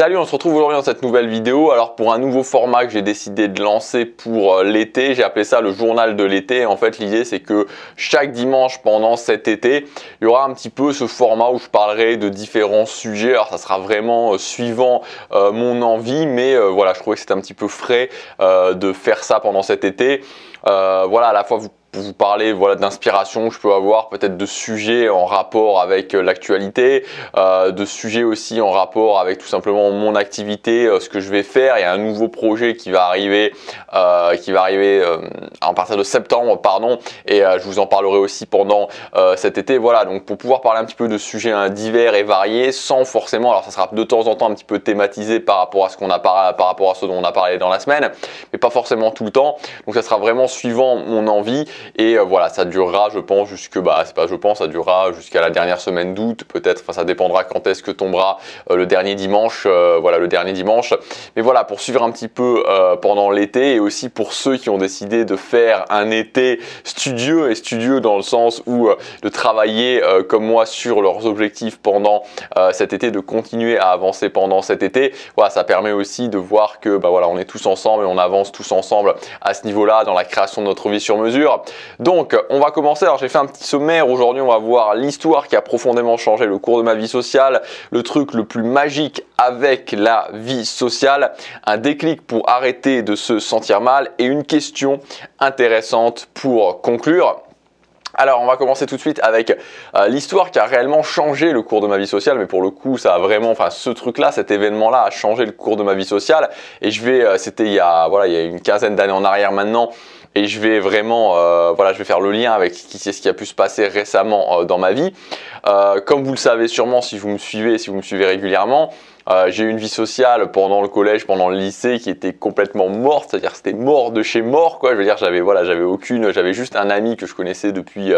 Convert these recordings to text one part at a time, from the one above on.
Salut, on se retrouve aujourd'hui dans cette nouvelle vidéo. Alors pour un nouveau format que j'ai décidé de lancer pour l'été, j'ai appelé ça le journal de l'été. En fait, l'idée c'est que chaque dimanche pendant cet été, il y aura un petit peu ce format où je parlerai de différents sujets. Alors ça sera vraiment suivant mon envie, mais voilà, je trouvais que c'était un petit peu frais de faire ça pendant cet été. Voilà, à la fois vous parler d'inspiration que je peux avoir, peut-être de sujets en rapport avec l'actualité, de sujets aussi en rapport avec tout simplement mon activité, ce que je vais faire. Il y a un nouveau projet qui va arriver, à partir de septembre, pardon, et je vous en parlerai aussi pendant cet été. Voilà, donc pour pouvoir parler un petit peu de sujets divers et variés, sans forcément, alors ça sera de temps en temps un petit peu thématisé par rapport à ce dont on a parlé dans la semaine, mais pas forcément tout le temps. Donc ça sera vraiment suivant mon envie. Et voilà, ça durera, je pense, ça durera jusqu'à la dernière semaine d'août, peut-être, enfin ça dépendra quand est-ce que tombera le dernier dimanche, le dernier dimanche. Mais voilà, pour suivre un petit peu pendant l'été, et aussi pour ceux qui ont décidé de faire un été studieux, et studieux dans le sens où de travailler comme moi sur leurs objectifs pendant cet été, de continuer à avancer pendant cet été. Voilà, ça permet aussi de voir que on est tous ensemble et on avance tous ensemble à ce niveau-là dans la création de notre vie sur mesure. Donc on va commencer. Alors j'ai fait un petit sommaire. Aujourd'hui on va voir l'histoire qui a profondément changé le cours de ma vie sociale, le truc le plus magique avec la vie sociale, un déclic pour arrêter de se sentir mal et une question intéressante pour conclure. Alors on va commencer tout de suite avec l'histoire qui a réellement changé le cours de ma vie sociale, mais pour le coup ça a vraiment, ce truc-là, cet événement-là a changé le cours de ma vie sociale. Et c'était il y a une quinzaine d'années en arrière maintenant. Et je vais vraiment, je vais faire le lien avec ce qui a pu se passer récemment dans ma vie. Comme vous le savez sûrement si vous me suivez régulièrement, j'ai eu une vie sociale pendant le collège, pendant le lycée qui était complètement morte, c'est-à-dire c'était mort de chez mort, quoi. Je veux dire, j'avais juste un ami que je connaissais depuis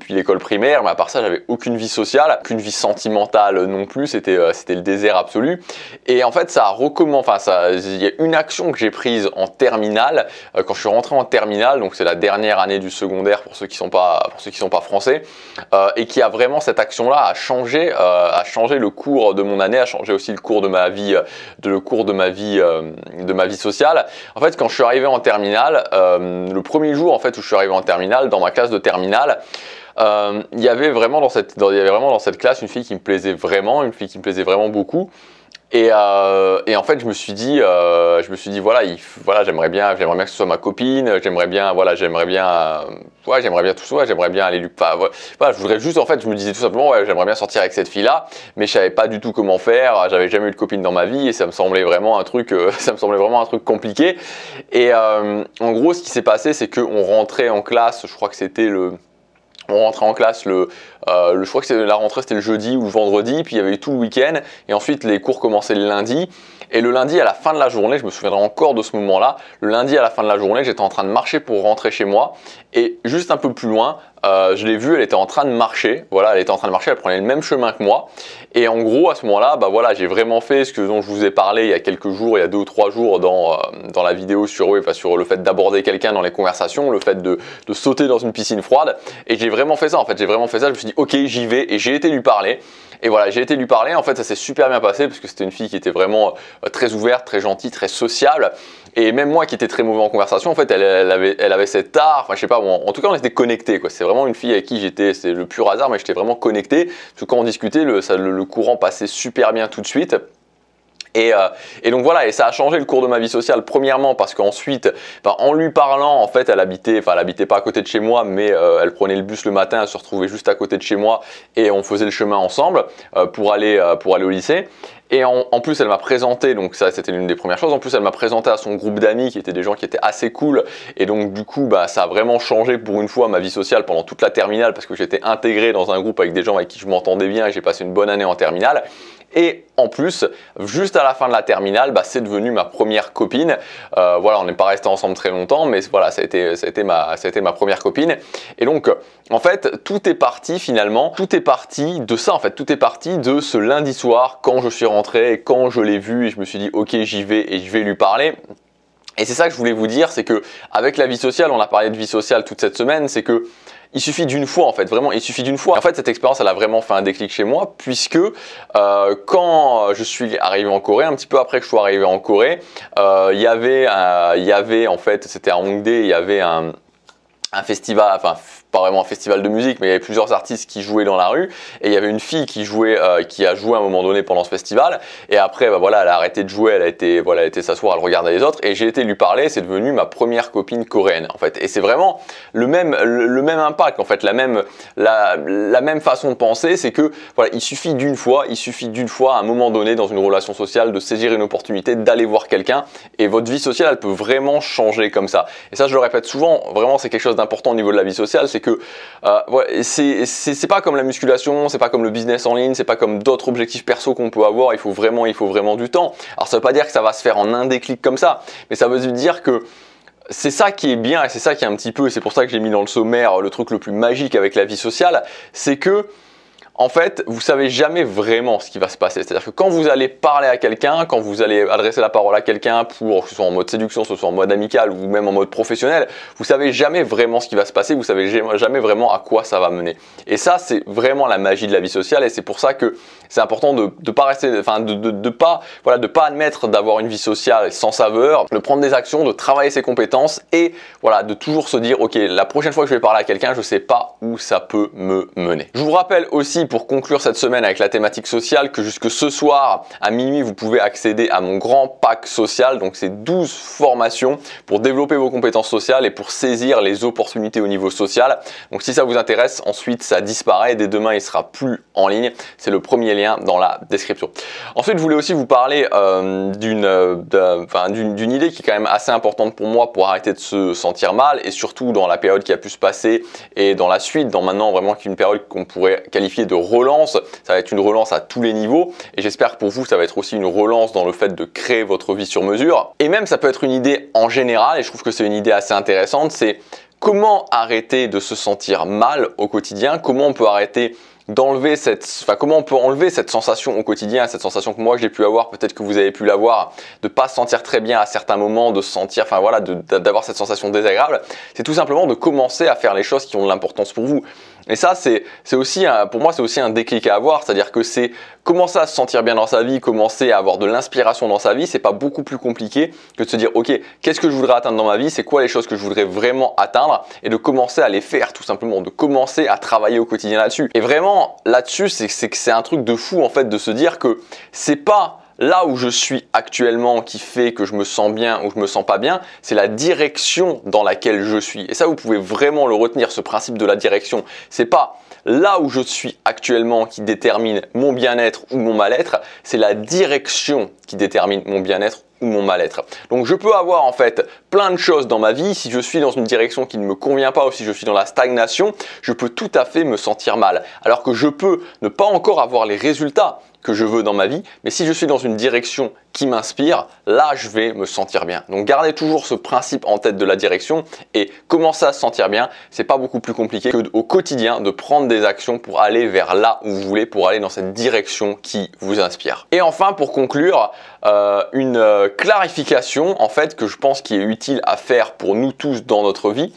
l'école primaire, mais à part ça, j'avais aucune vie sociale, aucune vie sentimentale non plus. C'était le désert absolu. Et en fait, ça a recommencé. Il y a une action que j'ai prise en terminale quand je suis rentré en terminale, donc c'est la dernière année du secondaire pour ceux qui sont pas français, et qui a vraiment cette action-là a changé le cours de mon année, a changé aussi le cours de ma vie, de ma vie sociale. En fait, quand je suis arrivé en terminale, le premier jour en fait où je suis arrivé en terminale, dans ma classe de terminale, il y avait vraiment dans cette classe une fille qui me plaisait vraiment beaucoup. Et en fait, je me suis dit, j'aimerais bien que ce soit ma copine, j'aimerais bien aller lui, je voudrais juste, en fait, je me disais tout simplement, j'aimerais bien sortir avec cette fille-là, mais je savais pas du tout comment faire, j'avais jamais eu de copine dans ma vie et ça me semblait vraiment un truc compliqué. Et en gros, ce qui s'est passé, c'est qu'on rentrait en classe, je crois que c'était on rentrait en classe je crois que la rentrée c'était le jeudi ou le vendredi, puis il y avait eu tout le week-end, et ensuite les cours commençaient le lundi. Et le lundi à la fin de la journée, je me souviendrai encore de ce moment-là, le lundi à la fin de la journée, j'étais en train de marcher pour rentrer chez moi, et juste un peu plus loin, je l'ai vue, elle était en train de marcher, elle prenait le même chemin que moi, et en gros à ce moment-là, j'ai vraiment fait dont je vous ai parlé il y a quelques jours, il y a 2 ou 3 jours dans la vidéo sur le fait d'aborder quelqu'un dans les conversations, le fait de sauter dans une piscine froide, et j'ai vraiment fait ça, je me suis dit ok, j'y vais, et j'ai été lui parler. Et voilà, j'ai été lui parler, en fait ça s'est super bien passé parce que c'était une fille qui était vraiment très ouverte, très gentille, très sociable. Et même moi qui étais très mauvais en conversation, en fait elle avait cet art, je sais pas, en tout cas on était connectés, quoi. C'est vraiment une fille avec qui c'est le pur hasard, mais j'étais vraiment connecté. Parce que quand on discutait, le courant passait super bien tout de suite. Et donc voilà, et ça a changé le cours de ma vie sociale, premièrement parce qu'ensuite, en lui parlant, en fait, elle habitait pas à côté de chez moi, mais elle prenait le bus le matin, elle se retrouvait juste à côté de chez moi et on faisait le chemin ensemble pour aller au lycée. Et en plus, elle m'a présenté, donc ça c'était l'une des premières choses, en plus elle m'a présenté à son groupe d'amis qui étaient des gens qui étaient assez cool. Et donc du coup, ça a vraiment changé pour une fois ma vie sociale pendant toute la terminale parce que j'étais intégré dans un groupe avec des gens avec qui je m'entendais bien et j'ai passé une bonne année en terminale. Et en plus, juste à la fin de la terminale, c'est devenu ma première copine. On n'est pas resté ensemble très longtemps, mais voilà, ça a été ma première copine. Et donc, en fait, tout est parti finalement, tout est parti de ça en fait, tout est parti de ce lundi soir quand je suis rentré, et quand je l'ai vue et je me suis dit ok, j'y vais et je vais lui parler. Et c'est ça que je voulais vous dire, c'est que avec la vie sociale, on a parlé de vie sociale toute cette semaine, c'est que il suffit d'une fois en fait, vraiment il suffit d'une fois. En fait cette expérience elle a vraiment fait un déclic chez moi puisque quand je suis arrivé en Corée, un petit peu après que je sois arrivé en Corée, il y avait en fait, c'était à Hongdae, il y avait un festival, enfin pas vraiment un festival de musique, mais il y avait plusieurs artistes qui jouaient dans la rue et il y avait une fille qui jouait, qui a joué à un moment donné pendant ce festival et après bah, voilà, elle a arrêté de jouer, elle a été s'asseoir, elle regardait les autres et j'ai été lui parler, c'est devenu ma première copine coréenne en fait et c'est vraiment le même impact en fait, la même façon de penser, c'est que voilà, il suffit d'une fois à un moment donné dans une relation sociale de saisir une opportunité, d'aller voir quelqu'un et votre vie sociale elle peut vraiment changer comme ça et ça je le répète souvent, vraiment c'est quelque chose d'important au niveau de la vie sociale, c'est que ouais, c'est pas comme la musculation, c'est pas comme le business en ligne, c'est pas comme d'autres objectifs perso qu'on peut avoir, il faut vraiment du temps. Alors ça veut pas dire que ça va se faire en un déclic comme ça, mais ça veut dire que c'est ça qui est bien et c'est ça qui est un petit peu, et c'est pour ça que j'ai mis dans le sommaire le truc le plus magique avec la vie sociale, c'est que en fait, vous savez jamais vraiment ce qui va se passer. C'est-à-dire que quand vous allez parler à quelqu'un, quand vous allez adresser la parole à quelqu'un pour que ce soit en mode séduction, que ce soit en mode amical ou même en mode professionnel, vous savez jamais vraiment ce qui va se passer, vous savez jamais vraiment à quoi ça va mener. Et ça, c'est vraiment la magie de la vie sociale et c'est pour ça que c'est important de pas rester, enfin de pas admettre d'avoir une vie sociale sans saveur, de prendre des actions, de travailler ses compétences et voilà, de toujours se dire ok, la prochaine fois que je vais parler à quelqu'un, je sais pas où ça peut me mener. Je vous rappelle aussi pour conclure cette semaine avec la thématique sociale que jusque ce soir à minuit vous pouvez accéder à mon grand pack social, donc c'est 12 formations pour développer vos compétences sociales et pour saisir les opportunités au niveau social. Donc si ça vous intéresse, ensuite ça disparaît et dès demain il sera plus en ligne, c'est le premier lien dans la description. Ensuite je voulais aussi vous parler d'une idée qui est quand même assez importante pour moi pour arrêter de se sentir mal et surtout dans la période qui a pu se passer et dans la suite, dans maintenant vraiment une période qu'on pourrait qualifier de relance. Ça va être une relance à tous les niveaux et j'espère que pour vous ça va être aussi une relance dans le fait de créer votre vie sur mesure et même ça peut être une idée en général et je trouve que c'est une idée assez intéressante, c'est comment arrêter de se sentir mal au quotidien, comment on peut arrêter d'enlever comment on peut enlever cette sensation au quotidien, cette sensation que moi j'ai pu avoir, peut-être que vous avez pu l'avoir, de pas se sentir très bien à certains moments, de se sentir, enfin voilà, d'avoir cette sensation désagréable. C'est tout simplement de commencer à faire les choses qui ont de l'importance pour vous. Et ça, c'est aussi pour moi, c'est aussi un déclic à avoir, c'est-à-dire que c'est commencer à se sentir bien dans sa vie, commencer à avoir de l'inspiration dans sa vie, c'est pas beaucoup plus compliqué que de se dire ok, qu'est-ce que je voudrais atteindre dans ma vie, c'est quoi les choses que je voudrais vraiment atteindre et de commencer à les faire tout simplement, de commencer à travailler au quotidien là-dessus. Et vraiment là-dessus, c'est un truc de fou en fait de se dire que c'est pas là où je suis actuellement qui fait que je me sens bien ou je me sens pas bien, c'est la direction dans laquelle je suis. Et ça, vous pouvez vraiment le retenir, ce principe de la direction. C'est pas là où je suis actuellement qui détermine mon bien-être ou mon mal-être, c'est la direction qui détermine mon bien-être ou mon mal-être. Donc je peux avoir en fait plein de choses dans ma vie, si je suis dans une direction qui ne me convient pas ou si je suis dans la stagnation, je peux tout à fait me sentir mal. Alors que je peux ne pas encore avoir les résultats que je veux dans ma vie, mais si je suis dans une direction qui m'inspire, là je vais me sentir bien. Donc gardez toujours ce principe en tête de la direction et commencer à se sentir bien, c'est pas beaucoup plus compliqué que au quotidien de prendre des actions pour aller vers là où vous voulez, pour aller dans cette direction qui vous inspire. Et enfin pour conclure, une clarification en fait que je pense qui est utile à faire pour nous tous dans notre vie,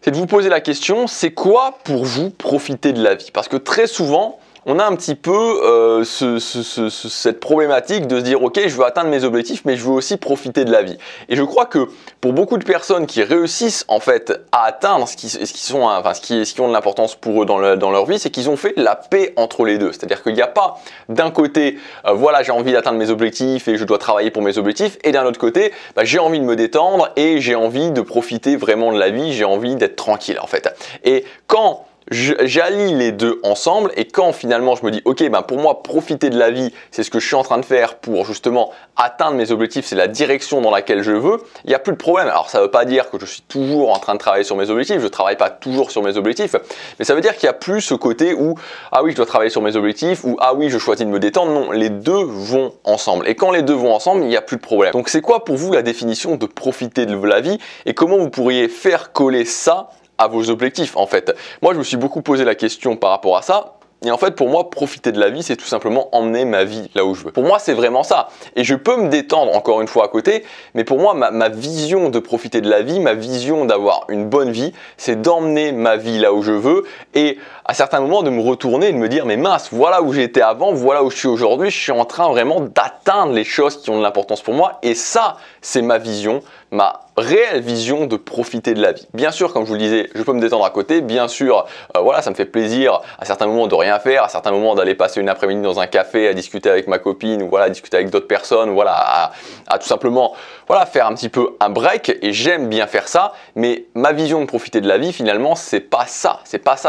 c'est de vous poser la question, c'est quoi pour vous profiter de la vie? Parce que très souvent, on a un petit peu cette problématique de se dire ok, je veux atteindre mes objectifs mais je veux aussi profiter de la vie. Et je crois que pour beaucoup de personnes qui réussissent en fait à atteindre ce qui ont de l'importance pour eux dans leur vie, c'est qu'ils ont fait la paix entre les deux. C'est-à-dire qu'il n'y a pas d'un côté voilà, j'ai envie d'atteindre mes objectifs et je dois travailler pour mes objectifs, et d'un autre côté j'ai envie de me détendre et j'ai envie de profiter vraiment de la vie, j'ai envie d'être tranquille en fait. Et quand j'allie les deux ensemble et quand finalement je me dis ok, pour moi profiter de la vie c'est ce que je suis en train de faire pour justement atteindre mes objectifs, c'est la direction dans laquelle je veux, il n'y a plus de problème. Alors ça ne veut pas dire que je suis toujours en train de travailler sur mes objectifs, je ne travaille pas toujours sur mes objectifs, mais ça veut dire qu'il n'y a plus ce côté où ah oui je dois travailler sur mes objectifs ou ah oui je choisis de me détendre. Non, les deux vont ensemble et quand les deux vont ensemble il n'y a plus de problème. Donc c'est quoi pour vous la définition de profiter de la vie et comment vous pourriez faire coller ça à vos objectifs en fait? Moi je me suis beaucoup posé la question par rapport à ça Et en fait, pour moi, profiter de la vie, c'est tout simplement emmener ma vie là où je veux. Pour moi, c'est vraiment ça. Et je peux me détendre encore une fois à côté, mais pour moi, ma vision de profiter de la vie, ma vision d'avoir une bonne vie, c'est d'emmener ma vie là où je veux et à certains moments de me retourner et de me dire mais mince, voilà où j'étais avant, voilà où je suis aujourd'hui, je suis en train vraiment d'atteindre les choses qui ont de l'importance pour moi et ça, c'est ma vision, ma réelle vision de profiter de la vie. Bien sûr, comme je vous le disais, je peux me détendre à côté, bien sûr, voilà, ça me fait plaisir à certains moments de rien faire, à certains moments d'aller passer une après-midi dans un café à discuter avec ma copine ou voilà, à discuter avec d'autres personnes, voilà, à tout simplement voilà, faire un petit peu un break et j'aime bien faire ça, mais ma vision de profiter de la vie finalement, c'est pas ça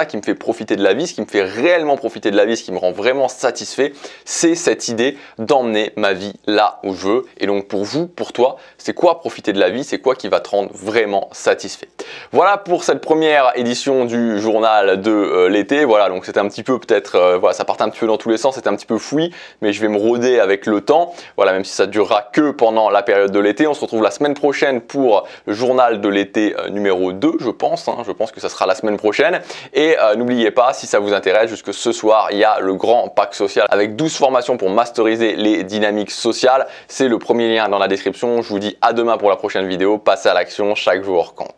qui me fait profiter de la vie, ce qui me fait réellement profiter de la vie, ce qui me rend vraiment satisfait, c'est cette idée d'emmener ma vie là où je veux. Et donc pour vous, pour toi, c'est quoi profiter de la vie, c'est quoi qui va te rendre vraiment satisfait. Voilà pour cette première édition du journal de l'été. Voilà, donc c'était un petit peu peut-être, voilà, ça partait un petit peu dans tous les sens, c'était un petit peu fouillis, mais je vais me rôder avec le temps. Voilà, même si ça durera que pendant la période de l'été. On se retrouve la semaine prochaine pour le journal de l'été numéro 2, je pense. Je pense que ça sera la semaine prochaine. Et n'oubliez pas, si ça vous intéresse, jusque ce soir, il y a le grand pack social avec 12 formations pour masteriser les dynamiques sociales. C'est le premier lien dans la description. Je vous dis à demain pour la prochaine vidéo. Passez à l'action, chaque jour compte.